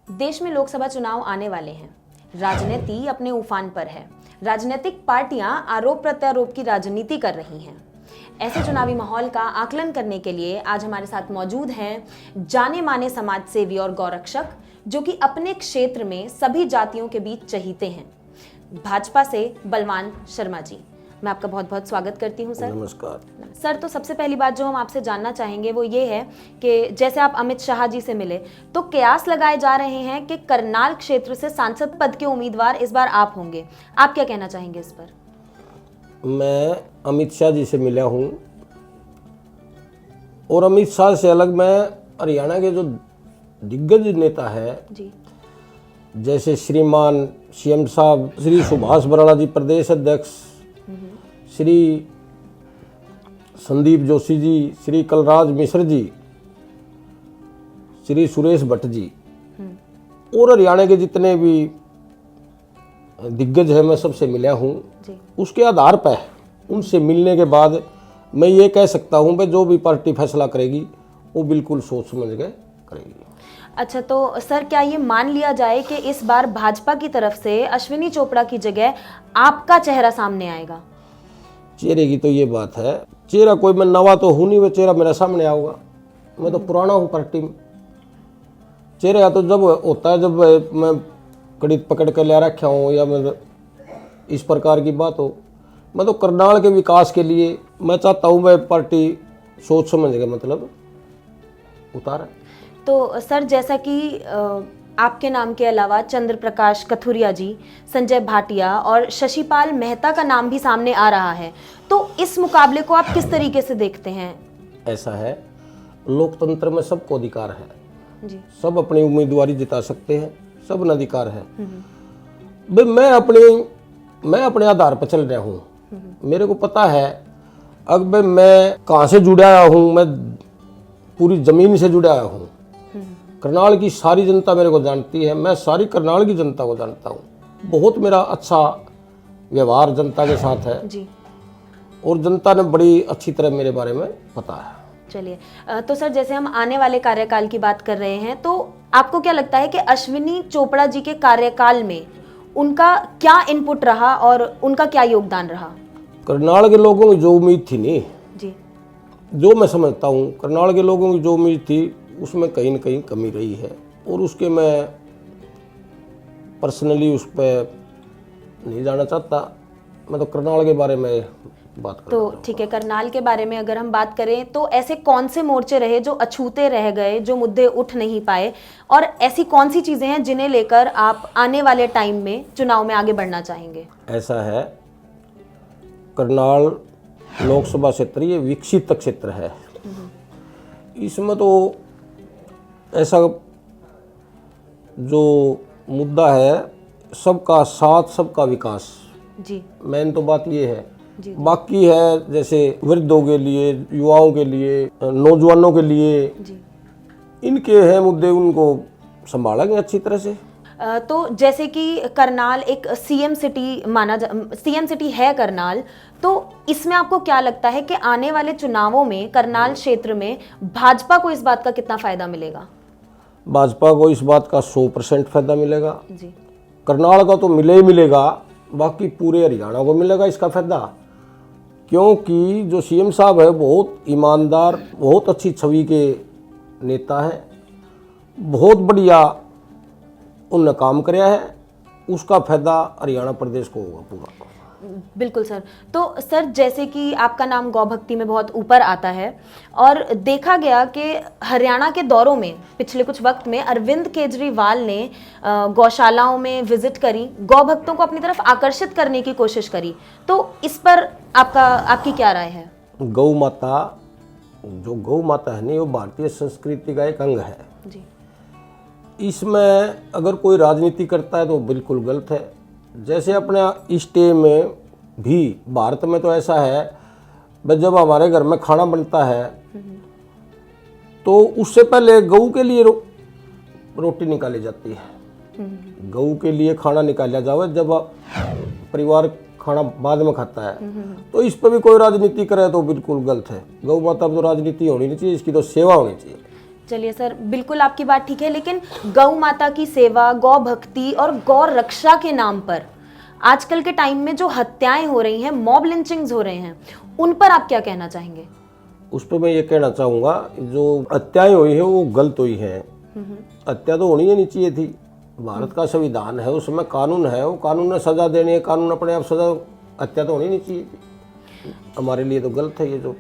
देश में लोकसभा चुनाव आने वाले हैं। राजनीति अपने उफान पर है। राजनीतिक पार्टियां आरोप प्रत्यारोप की राजनीति कर रही हैं। ऐसे चुनावी माहौल का आकलन करने के लिए आज हमारे साथ मौजूद हैं जाने माने समाज सेवी और गौरक्षक, जो कि अपने क्षेत्र में सभी जातियों के बीच चहीते हैं। भाजपा से बलवान शर्मा जी, मैं आपका बहुत बहुत स्वागत करती हूं सर। नमस्कार सर, तो सबसे पहली बात जो हम आपसे जानना चाहेंगे वो ये है कि जैसे आप अमित शाह जी से मिले तो कयास लगाए जा रहे हैं कि करनाल क्षेत्र से सांसद पद के उम्मीदवार इस बार आप होंगे। आप क्या कहना चाहेंगे इस पर? मैं अमित शाह जी से मिला हूँ और अमित शाह से अलग मैं हरियाणा के जो दिग्गज नेता है जी, जैसे श्रीमान सीएम साहब श्री सुभाष बराला जी प्रदेश अध्यक्ष, श्री संदीप जोशी जी, श्री कलराज मिश्र जी, श्री सुरेश भट्ट जी और हरियाणा के जितने भी दिग्गज है मैं सबसे मिला हूँ। उसके आधार पर उनसे मिलने के बाद मैं ये कह सकता हूँ कि जो भी पार्टी फैसला करेगी वो बिल्कुल सोच समझ के करेगी। अच्छा, तो सर क्या ये मान लिया जाए कि इस बार भाजपा की तरफ से अश्विनी चोपड़ा की जगह आपका चेहरा सामने आएगा? चेहरे की तो ये बात है, चेहरा कोई मैं नवा तो हूँ नहीं, वो चेहरा मेरा सामने आऊगा। मैं तो पुराना हूँ पार्टी में। चेहरा तो जब होता है जब मैं कड़ी पकड़ कर ले रखा हूँ या मैं इस प्रकार की बात हो। मैं तो करनाल के विकास के लिए मैं चाहता हूँ मैं पार्टी सोच समझ के मतलब उतारा। तो सर जैसा कि आपके नाम के अलावा चंद्र प्रकाश कथुरिया जी, संजय भाटिया और शशिपाल मेहता का नाम भी सामने आ रहा है, तो इस मुकाबले को आप किस तरीके से देखते हैं? ऐसा है, लोकतंत्र में सबको अधिकार है जी। सब अपनी उम्मीदवारी जिता सकते हैं, सब अधिकार है। भाई मैं अपने आधार पर चल रहा हूँ। मेरे को पता है अब मैं कहाँ से जुड़ा आया हूँ। मैं पूरी जमीन से जुड़ा आया हूँ। करनाल की सारी जनता मेरे को जानती है, मैं सारी करनाल की जनता को जानता हूँ। बहुत मेरा अच्छा व्यवहार जनता के साथ है जी। और जनता ने बड़ी अच्छी तरह मेरे बारे में पता है। चलिए, तो सर जैसे हम आने वाले कार्यकाल की बात कर रहे हैं, तो आपको क्या लगता है कि अश्विनी चोपड़ा जी के कार्यकाल में उनका क्या इनपुट रहा और उनका क्या योगदान रहा? करनाल के लोगों की जो उम्मीद थी नहीं जी, जो मैं समझता हूँ करनाल के लोगों की जो उम्मीद थी उसमें कहीं न कहीं कमी रही है और उसके मैं पर्सनली उस पर नहीं जाना चाहता। मैं तो करनाल के बारे में बात कर। तो ठीक है, करनाल के बारे में अगर हम बात करें तो ऐसे कौन से मोर्चे रहे जो अछूते रह गए, जो मुद्दे उठ नहीं पाए, और ऐसी कौन सी चीजें हैं जिन्हें लेकर आप आने वाले टाइम में चुनाव में आगे बढ़ना चाहेंगे? ऐसा है, करनाल लोकसभा क्षेत्र ये विकसित क्षेत्र है। इसमें तो ऐसा जो मुद्दा है सबका साथ सबका विकास जी, मेन तो बात ये है जी। बाकी है जैसे वृद्धों के लिए, युवाओं के लिए, नौजवानों के लिए जी। इनके हैं मुद्दे, उनको संभालेंगे अच्छी तरह से। तो जैसे कि करनाल एक सीएम सिटी है करनाल, तो इसमें आपको क्या लगता है कि आने वाले चुनावों में करनाल क्षेत्र में भाजपा को इस बात का कितना फायदा मिलेगा? भाजपा को इस बात का 100% फायदा मिलेगा जी। करनाल का तो मिले ही मिलेगा, बाकी पूरे हरियाणा को मिलेगा इसका फायदा। क्योंकि जो सीएम साहब है बहुत ईमानदार, बहुत अच्छी छवि के नेता है, बहुत बढ़िया उनने काम कराया है, उसका फायदा हरियाणा प्रदेश को होगा पूरा। बिल्कुल सर। तो सर जैसे कि आपका नाम गौ भक्ति में बहुत ऊपर आता है और देखा गया कि हरियाणा के दौरों में पिछले कुछ वक्त में अरविंद केजरीवाल ने गौशालाओं में विजिट करी, गौ भक्तों को अपनी तरफ आकर्षित करने की कोशिश करी, तो इस पर आपकी क्या राय है? गौ माता है नहीं, वो भारतीय संस्कृति का एक अंग है जी। इसमें अगर कोई राजनीति करता है तो बिल्कुल गलत है। जैसे अपने स्टेट में भी, भारत में तो ऐसा है भाई जब हमारे घर में खाना बनता है तो उससे पहले गऊ के लिए रोटी निकाली जाती है। गऊ के लिए खाना निकाला जाए, जब परिवार खाना बाद में खाता है। तो इस पर भी कोई राजनीति करे तो बिल्कुल गलत है। गौ माता पर तो राजनीति होनी नहीं चाहिए, इसकी तो सेवा होनी चाहिए। चलिए सर, बिल्कुल आपकी बात ठीक है, लेकिन गौ माता की सेवा, गौ भक्ति और गौ रक्षा के नाम पर आजकल के टाइम में जो हत्याएं हो रही हैं, मॉब लिंचिंग्स हो रहे हैं, उन पर आप क्या कहना चाहेंगे? उस पर मैं ये कहना चाहूँगा, जो हत्याएं हुई है वो गलत हुई है। हत्या तो होनी ही नहीं चाहिए थी। भारत का संविधान है, उसमें कानून है, वो कानून ने सजा देनी है, कानून अपने आप सजा, हत्या तो होनी नहीं चाहिए थी। हमारे लिए तो गलत है ये जो।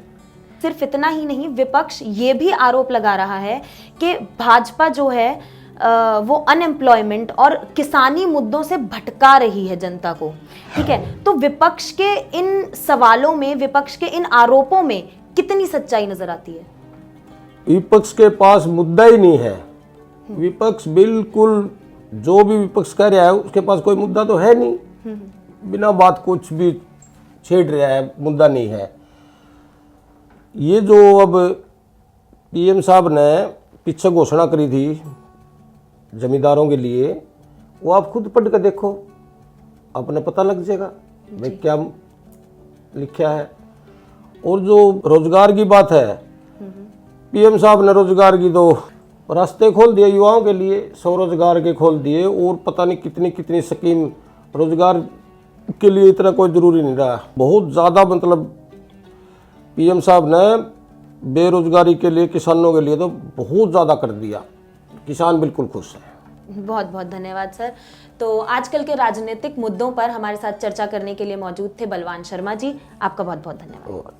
सिर्फ इतना ही नहीं, विपक्ष ये भी आरोप लगा रहा है कि भाजपा जो है वो अनएम्प्लॉयमेंट और किसानी मुद्दों से भटका रही है जनता को। ठीक है, तो विपक्ष के इन सवालों में, विपक्ष के इन आरोपों में कितनी सच्चाई नजर आती है? विपक्ष के पास मुद्दा ही नहीं है। विपक्ष बिल्कुल, जो भी विपक्ष कर रहा है उसके पास कोई मुद्दा तो है नहीं, बिना बात कुछ भी छेड़ रहा है, मुद्दा नहीं है। ये जो अब पीएम साहब ने पीछे घोषणा करी थी जमींदारों के लिए, वो आप खुद पढ़ कर देखो, अपने पता लग जाएगा भाई क्या लिखा है। और जो रोजगार की बात है, पीएम साहब ने रोजगार की तो रास्ते खोल दिए युवाओं के लिए, स्वरोजगार के खोल दिए, और पता नहीं कितनी कितनी स्कीम रोजगार के लिए, इतना कोई जरूरी नहीं रहा। बहुत ज़्यादा मतलब पीएम साहब ने बेरोजगारी के लिए, किसानों के लिए तो बहुत ज़्यादा कर दिया। किसान बिल्कुल खुश है। बहुत बहुत धन्यवाद सर। तो आजकल के राजनीतिक मुद्दों पर हमारे साथ चर्चा करने के लिए मौजूद थे बलवान शर्मा जी, आपका बहुत बहुत धन्यवाद।